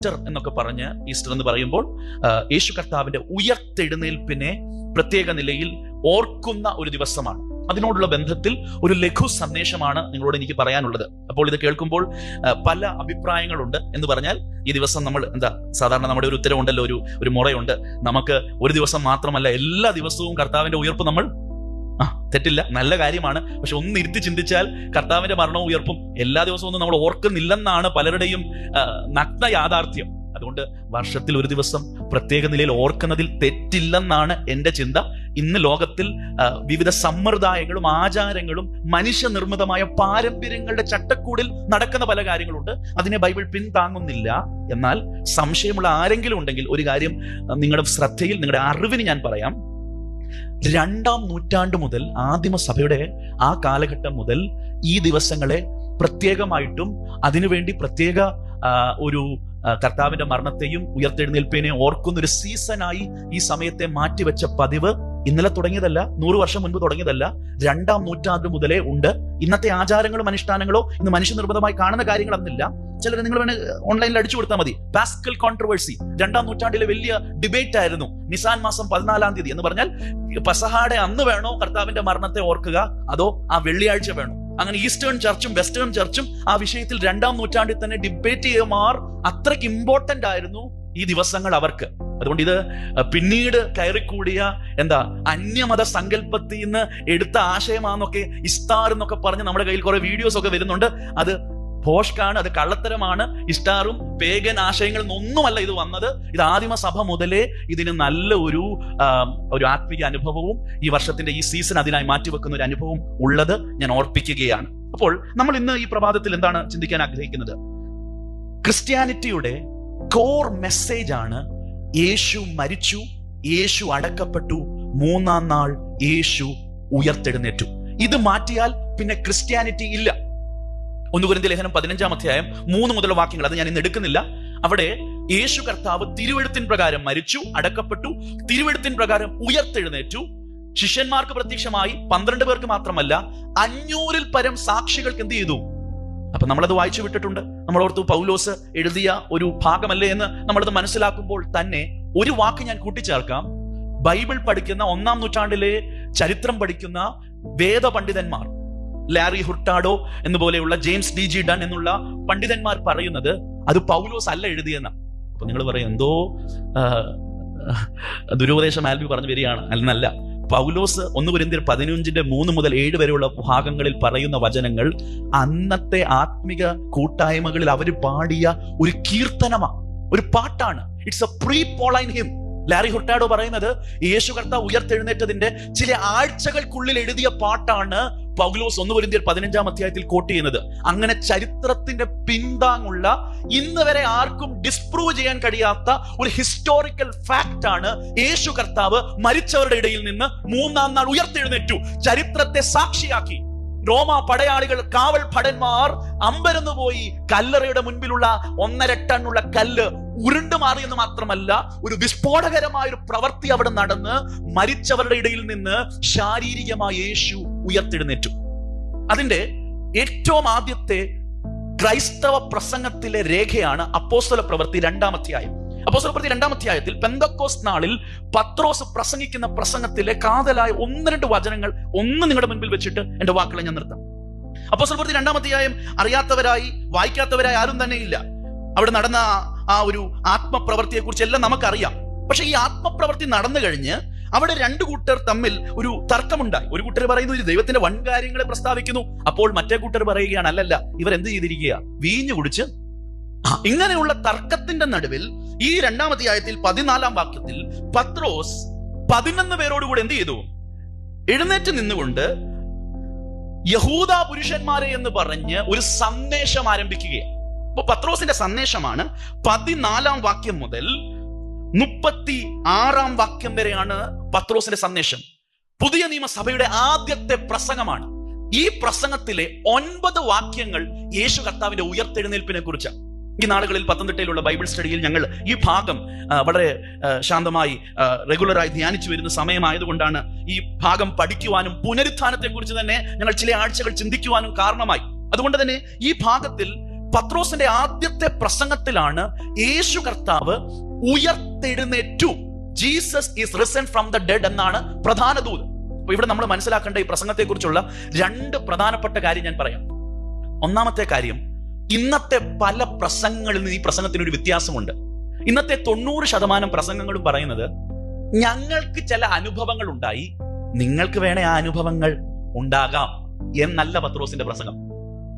Easter എന്നൊക്കെ പറഞ്ഞ്, Easter എന്ന് പറയുമ്പോൾ യേശു കർത്താവിന്റെ ഉയർത്തെഴുന്നേൽപ്പിനെ പ്രത്യേക നിലയിൽ ഓർക്കുന്ന ഒരു ദിവസമാണ്. അതിനോടുള്ള ബന്ധത്തിൽ ഒരു ലഘു സന്ദേശമാണ് നിങ്ങളോട് എനിക്ക് പറയാനുള്ളത്. അപ്പോൾ ഇത് കേൾക്കുമ്പോൾ പല അഭിപ്രായങ്ങളുണ്ട്. എന്ന് പറഞ്ഞാൽ ഈ ദിവസം നമ്മൾ സാധാരണ നമ്മുടെ ഒരു ഉത്തരവുണ്ടല്ലോ, ഒരു മുറയുണ്ട്. നമുക്ക് ഒരു ദിവസം മാത്രമല്ല, എല്ലാ ദിവസവും കർത്താവിന്റെ ഉയർപ്പ് നമ്മൾ തെറ്റില്ല, നല്ല കാര്യമാണ്. പക്ഷെ ഒന്ന് ഇരുത്തി ചിന്തിച്ചാൽ കർത്താവിന്റെ മരണവും ഉയർപ്പും എല്ലാ ദിവസവും ഒന്നും നമ്മൾ ഓർക്കുന്നില്ലെന്നാണ് പലരുടെയും നഗ്ന യാഥാർത്ഥ്യം. അതുകൊണ്ട് വർഷത്തിൽ ഒരു ദിവസം പ്രത്യേക നിലയിൽ ഓർക്കുന്നതിൽ തെറ്റില്ലെന്നാണ് എൻ്റെ ചിന്ത. ഇന്ന് ലോകത്തിൽ വിവിധ സമ്പ്രദായങ്ങളും ആചാരങ്ങളും മനുഷ്യനിർമ്മിതമായ പാരമ്പര്യങ്ങളുടെ ചട്ടക്കൂടിൽ നടക്കുന്ന പല കാര്യങ്ങളുണ്ട്. അതിനെ ബൈബിൾ പിന്താങ്ങുന്നില്ല. എന്നാൽ സംശയമുള്ള ആരെങ്കിലും ഉണ്ടെങ്കിൽ ഒരു കാര്യം നിങ്ങളുടെ ശ്രദ്ധയിൽ, നിങ്ങളുടെ അറിവിന് ഞാൻ പറയാം. 2-ാം നൂറ്റാണ്ട് മുതൽ, ആദിമസഭയുടെ ആ കാലഘട്ടം മുതൽ ഈ ദിവസങ്ങളെ പ്രത്യേകമായിട്ടും അതിനുവേണ്ടി പ്രത്യേക ഒരു കർത്താവിന്റെ മരണത്തെയും ഉയർത്തെഴുന്നേൽപ്പിനെയും ഓർക്കുന്ന ഒരു സീസണായി ഈ സമയത്തെ മാറ്റിവെച്ച പതിവ് ഇന്നലെ തുടങ്ങിയതല്ല, 100 വർഷം മുൻപ് തുടങ്ങിയതല്ല, 2-ാം നൂറ്റാണ്ട് മുതലേ ഉണ്ട്. ഇന്നത്തെ ആചാരങ്ങളും അനുഷ്ഠാനങ്ങളോ ഇന്ന് മനുഷ്യനിർമ്മിതമായി കാണുന്ന കാര്യങ്ങളൊന്നില്ല. ചിലർ നിങ്ങൾ വേണേൽ ഓൺലൈനിൽ അടിച്ചു കൊടുത്താൽ മതി. പാസ്കൽ കോൺട്രവേഴ്സി 2-ാം നൂറ്റാണ്ടിലെ വലിയ ഡിബേറ്റ് ആയിരുന്നു. നിസാൻ മാസം 14-ാം തീയതി എന്ന് പറഞ്ഞാൽ പെസഹായുടെ അന്ന് വേണോ കർത്താവിന്റെ മരണത്തെ ഓർക്കുക, അതോ ആ വെള്ളിയാഴ്ച വേണോ? അങ്ങനെ ഈസ്റ്റേൺ ചർച്ചും വെസ്റ്റേൺ ചർച്ചും ആ വിഷയത്തിൽ 2-ാം നൂറ്റാണ്ടിൽ തന്നെ ഡിബേറ്റ് ചെയ്യുമാർ അത്രയ്ക്ക് ഇമ്പോർട്ടന്റ് ആയിരുന്നു ഈ ദിവസങ്ങൾ അവർക്ക്. അതുകൊണ്ട് ഇത് പിന്നീട് കയറിക്കൂടിയ അന്യമത സങ്കല്പത്തിൽ നിന്ന് എടുത്ത ആശയമാണെന്നൊക്കെ ഇസ്താർ എന്നൊക്കെ പറഞ്ഞ് നമ്മുടെ കയ്യിൽ കുറെ വീഡിയോസ് ഒക്കെ വരുന്നുണ്ട്. അത് ഭോഷ്കാണ്, അത് കള്ളത്തരമാണ്. ഇസ്താറും പേഗൻ ആശയങ്ങളിൽ നിന്നൊന്നുമല്ല ഇത് വന്നത്. ഇത് ആദിമസഭ മുതലേ ഇതിന് നല്ല ഒരു ആത്മീയ അനുഭവവും ഈ വർഷത്തിന്റെ ഈ സീസൺ അതിനായി മാറ്റിവെക്കുന്ന ഒരു അനുഭവം ഉള്ളത് ഞാൻ ഓർപ്പിക്കുകയാണ്. അപ്പോൾ നമ്മൾ ഇന്ന് ഈ പ്രഭാതത്തിൽ എന്താണ് ചിന്തിക്കാൻ ആഗ്രഹിക്കുന്നത്? ക്രിസ്ത്യാനിറ്റിയുടെ കോർ മെസ്സേജ് ആണ് യേശു മരിച്ചു, യേശു അടക്കപ്പെട്ടു, 3-ാം നാൾ യേശു ഉയർത്തെഴുന്നേറ്റു. ഇത് മാറ്റിയാൽ പിന്നെ ക്രിസ്ത്യാനിറ്റി ഇല്ല. 1 കൊരിന്ത്യർ ലേഖനം 15-ാം അധ്യായം 3 മുതലുള്ള വാക്യങ്ങൾ അത് ഞാൻ ഇന്ന് എടുക്കുന്നില്ല. അവിടെ യേശു കർത്താവ് തിരുവെഴുത്തിൻ പ്രകാരം മരിച്ചു, അടക്കപ്പെട്ടു, തിരുവെഴുത്തിൻ പ്രകാരം ഉയർത്തെഴുന്നേറ്റു. ശിഷ്യന്മാർക്ക് പ്രത്യക്ഷമായി, 12 പേർക്ക് മാത്രമല്ല 500-ൽ പരം സാക്ഷികൾക്ക് എന്ത് ചെയ്തു? അപ്പൊ നമ്മളത് വായിച്ചു വിട്ടിട്ടുണ്ട്. നമ്മൾ ഓർത്തു പൗലോസ് എഴുതിയ ഒരു ഭാഗമല്ലേ എന്ന് നമ്മളത് മനസ്സിലാക്കുമ്പോൾ തന്നെ ഒരു വാക്ക് ഞാൻ കൂട്ടിച്ചേർക്കാം. ബൈബിൾ പഠിക്കുന്ന 1-ാം നൂറ്റാണ്ടിലെ ചരിത്രം പഠിക്കുന്ന വേദപണ്ഡിതന്മാർ, ലാരി ഹുർട്ടാഡോ എന്നുപോലെയുള്ള ജെയിംസ് ഡി ജി ഡൺ എന്നുള്ള പണ്ഡിതന്മാർ പറയുന്നത് അത് പൗലോസ് അല്ല എഴുതിയെന്ന. അപ്പൊ നിങ്ങൾ പറയും എന്തോ ദുരുപദേശം ആൽബി പറഞ്ഞു വരികയാണ്. എന്നല്ല, പൗലോസ് 1 കൊരിന്ത്യർ 15-ന്റെ 3 മുതൽ 7 വരെയുള്ള ഭാഗങ്ങളിൽ പറയുന്ന വചനങ്ങൾ അന്നത്തെ ആത്മിക കൂട്ടായ്മകളിൽ അവർ പാടിയ ഒരു കീർത്തനമാണ്, ഒരു പാട്ടാണ്. It's a pre Pauline hymn. Larry Hurtado പറയുന്നത് യേശു കർത്താവ് ഉയർത്തെഴുന്നേറ്റതിന്റെ ചില ആഴ്ചകൾക്കുള്ളിൽ എഴുതിയ പാട്ടാണ് പൗലോസ് 1 കൊരിന്ത്യർ 15-ാം അധ്യായത്തിൽ കോട്ട് ചെയ്യുന്നത്. അങ്ങനെ ചരിത്രത്തിന്റെ പിന്താങ്ങുള്ള, ഇന്ന് വരെ ആർക്കും ഡിസ്പ്രൂവ് ചെയ്യാൻ കഴിയാത്ത ഒരു ഹിസ്റ്റോറിക്കൽ ഫാക്ട് ആണ് യേശു കർത്താവ് മരിച്ചവരുടെ ഇടയിൽ നിന്ന് 3-ാം നാൾ ഉയർത്തെഴുന്നേറ്റു. ചരിത്രത്തെ സാക്ഷിയാക്കി റോമ പടയാളികൾ, കാവൽ ഭടന്മാർ അമ്പരന്ന് പോയി. കല്ലറയുടെ മുൻപിലുള്ള 1.5 ടണ്ണുള്ള കല്ല് ഉരുണ്ടു മാറിയെന്ന് മാത്രമല്ല, ഒരു വിസ്ഫോടകരമായ ഒരു പ്രവൃത്തി അവിടെ നടന്ന് മരിച്ചവരുടെ ഇടയിൽ നിന്ന് ശാരീരികമായി യേശു ഉയർത്തെഴുന്നേറ്റു. അതിന്റെ ഏറ്റവും ആദ്യത്തെ ക്രൈസ്തവ പ്രസംഗത്തിലെ രേഖയാണ് അപ്പോസ്തല പ്രവൃത്തി 2-ാം അധ്യായം. അപ്പോസ്തല പ്രവൃത്തി 2-ാം അധ്യായത്തിൽ പെന്തക്കോസ്ത് നാളിൽ പത്രോസ് പ്രസംഗിക്കുന്ന പ്രസംഗത്തിലെ കാതലായ 1-2 വചനങ്ങൾ നിങ്ങളുടെ മുൻപിൽ വെച്ചിട്ട് എന്റെ വാക്കുകളെ ഞാൻ നിർത്താം. അപ്പോസ്തല പ്രവൃത്തി 2-ാം അധ്യായം അറിയാത്തവരായി, വായിക്കാത്തവരായി ആരും തന്നെ ഇല്ല. അവിടെ നടന്ന ആ ഒരു ആത്മപ്രവൃത്തിയെ കുറിച്ച് എല്ലാം നമുക്കറിയാം. പക്ഷെ ഈ ആത്മപ്രവൃത്തി നടന്നു കഴിഞ്ഞ് അവിടെ 2 കൂട്ടർ തമ്മിൽ ഒരു തർക്കമുണ്ടായി. ഒരു കൂട്ടർ പറയുന്നു ഇത് ദൈവത്തിന്റെ വൻ കാര്യങ്ങളെ പ്രസ്താവിക്കുന്നു. അപ്പോൾ മറ്റേ കൂട്ടർ പറയുകയാണ് അല്ലല്ല, ഇവർ എന്ത് ചെയ്തിരിക്കുക? വീഞ്ഞു കുടിച്ച്. ഇങ്ങനെയുള്ള തർക്കത്തിന്റെ നടുവിൽ ഈ 2-ാം അധ്യായത്തിൽ 14-ാം വാക്യത്തിൽ പത്രോസ് 11 പേരോടുകൂടെ എന്ത് ചെയ്തു? എഴുന്നേറ്റ് നിന്നുകൊണ്ട് യഹൂദ പുരുഷന്മാരെ എന്ന് പറഞ്ഞ് ഒരു സന്ദേശം ആരംഭിക്കുകയാണ്. അപ്പൊ പത്രോസിന്റെ സന്ദേശമാണ് 14-ാം വാക്യം മുതൽ 36-ാം വാക്യം വരെയാണ് പത്രോസിന്റെ സന്ദേശം. പുതിയ നിയമസഭയുടെ ആദ്യത്തെ പ്രസംഗമാണ്. ഈ പ്രസംഗത്തിലെ 9 വാക്യങ്ങൾ യേശു കർത്താവിന്റെ ഉയർത്തെഴുന്നേൽപ്പിനെ കുറിച്ചാണ്. ഈ നാളുകളിൽ പത്തനംതിട്ടയിലുള്ള ബൈബിൾ സ്റ്റഡിയിൽ ഞങ്ങൾ ഈ ഭാഗം വളരെ ശാന്തമായി റെഗുലറായി ധ്യാനിച്ചു വരുന്ന സമയമായതുകൊണ്ടാണ് ഈ ഭാഗം പഠിക്കുവാനും പുനരുത്ഥാനത്തെ കുറിച്ച് തന്നെ ഞങ്ങൾ ചില ആഴ്ചകൾ ചിന്തിക്കുവാനും കാരണമായി. അതുകൊണ്ട് തന്നെ ഈ ഭാഗത്തിൽ പത്രോസിന്റെ ആദ്യത്തെ പ്രസംഗത്തിലാണ് യേശു കർത്താവ് ഉയർത്തെഴുന്നേറ്റു, Jesus is risen from the dead എന്നാണ് പ്രധാന ദൂത്. അപ്പൊ ഇവിടെ നമ്മൾ മനസ്സിലാക്കേണ്ട ഈ പ്രസംഗത്തെ കുറിച്ചുള്ള 2 പ്രധാനപ്പെട്ട കാര്യം ഞാൻ പറയാം. ഒന്നാമത്തെ കാര്യം, ഇന്നത്തെ പല പ്രസംഗങ്ങളിൽ നിന്ന് ഈ പ്രസംഗത്തിനൊരു വ്യത്യാസമുണ്ട്. ഇന്നത്തെ 90% പ്രസംഗങ്ങളും പറയുന്നത് ഞങ്ങൾക്ക് ചില അനുഭവങ്ങൾ ഉണ്ടായി, നിങ്ങൾക്ക് വേണേ ആ അനുഭവങ്ങൾ ഉണ്ടാകാം എന്നല്ല പത്രോസിന്റെ പ്രസംഗം.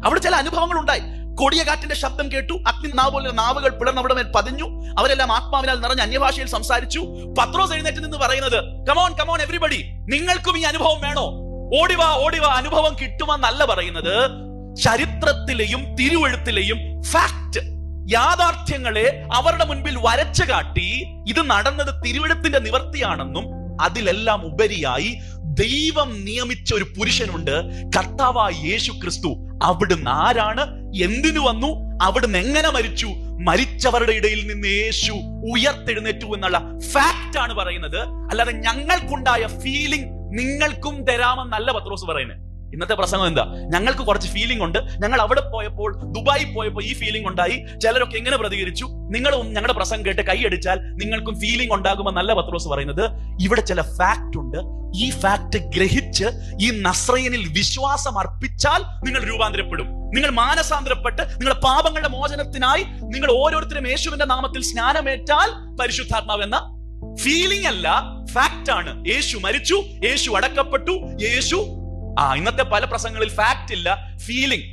അവിടെ ചില അനുഭവങ്ങൾ ഉണ്ടായി, കൊടിയ കാറ്റിന്റെ ശബ്ദം കേട്ടു, അഗ്നി പോലെ നാവുകൾ പിളർന്ന് അവിടെ മേൽ പതിഞ്ഞു, അവരെല്ലാം ആത്മാവിനാൽ നിറഞ്ഞ അന്യഭാഷയിൽ സംസാരിച്ചു. പത്രോസ് എഴുന്നേറ്റ് നിന്ന് പറയുന്നത്, കമോൺ കമോൺ എവരിബഡി, നിങ്ങൾക്കും ഈ അനുഭവം വേണോ? ഓടിവാ ഓടിവാ, അനുഭവം കിട്ടുമെന്നല്ല പറയുന്നത്. ചരിത്രത്തിലെയും തിരുവെഴുത്തിലെയും ഫാക്ട്, യാഥാർത്ഥ്യങ്ങളെ അവരുടെ മുൻപിൽ വരച്ചു കാട്ടി ഇത് നടന്നത് തിരുവെഴുത്തിന്റെ നിവർത്തിയാണെന്നും അതിലെല്ലാം ഉപരിയായി ദൈവം നിയമിച്ച ഒരു പുരുഷനുണ്ട്, കർത്താവായ യേശു ക്രിസ്തു. അവിടുന്ന് ആരാണ്, എന്തിനു വന്നു, അവിടുന്ന് എങ്ങനെ മരിച്ചു, മരിച്ചവരുടെ ഇടയിൽ നിന്ന് യേശു ഉയർത്തെഴുന്നേറ്റു എന്നുള്ള ഫാക്റ്റ് ആണ് പറയുന്നത്. അല്ലാതെ ഞങ്ങൾക്കുണ്ടായ ഫീലിംഗ് നിങ്ങൾക്കും തരാമെന്നല്ല പത്രോസ് പറയുന്നത്. ഇന്നത്തെ പ്രസംഗം എന്താ, ഞങ്ങൾക്ക് കുറച്ച് ഫീലിംഗ് ഉണ്ട്, ഞങ്ങൾ അവിടെ പോയപ്പോൾ, ദുബായി പോയപ്പോൾ ഈ ഫീലിംഗ് ഉണ്ടായി, ചിലരൊക്കെ എങ്ങനെ പ്രതികരിച്ചു, നിങ്ങളും ഞങ്ങളുടെ പ്രസംഗം കേട്ട് കൈയടിച്ചാൽ നിങ്ങൾക്കും ഫീലിംഗ് ഉണ്ടാകുമെന്നല്ല പത്രോസ് പറയുന്നത്. ഇവിടെ ചില ഫാക്ട് ഉണ്ട്. ഈ ഫാക്ട് ഗ്രഹിച്ച് ഈ നസ്രയനിൽ വിശ്വാസം അർപ്പിച്ചാൽ നിങ്ങൾ രൂപാന്തരപ്പെടും. നിങ്ങൾ മാനസാന്തരപ്പെട്ട് നിങ്ങളുടെ പാപങ്ങളുടെ മോചനത്തിനായി നിങ്ങൾ ഓരോരുത്തരും യേശുവിന്റെ നാമത്തിൽ സ്നാനമേറ്റാൽ പരിശുദ്ധാത്മാവ് എന്ന ഫീലിംഗ് അല്ല, ഫാക്ട് ആണ്. യേശു മരിച്ചു, യേശു അടക്കപ്പെട്ടു, യേശു ഇന്നത്തെ പല പ്രസംഗങ്ങളിൽ ഫാക്ട് ഇല്ല, ഫീലിംഗ്.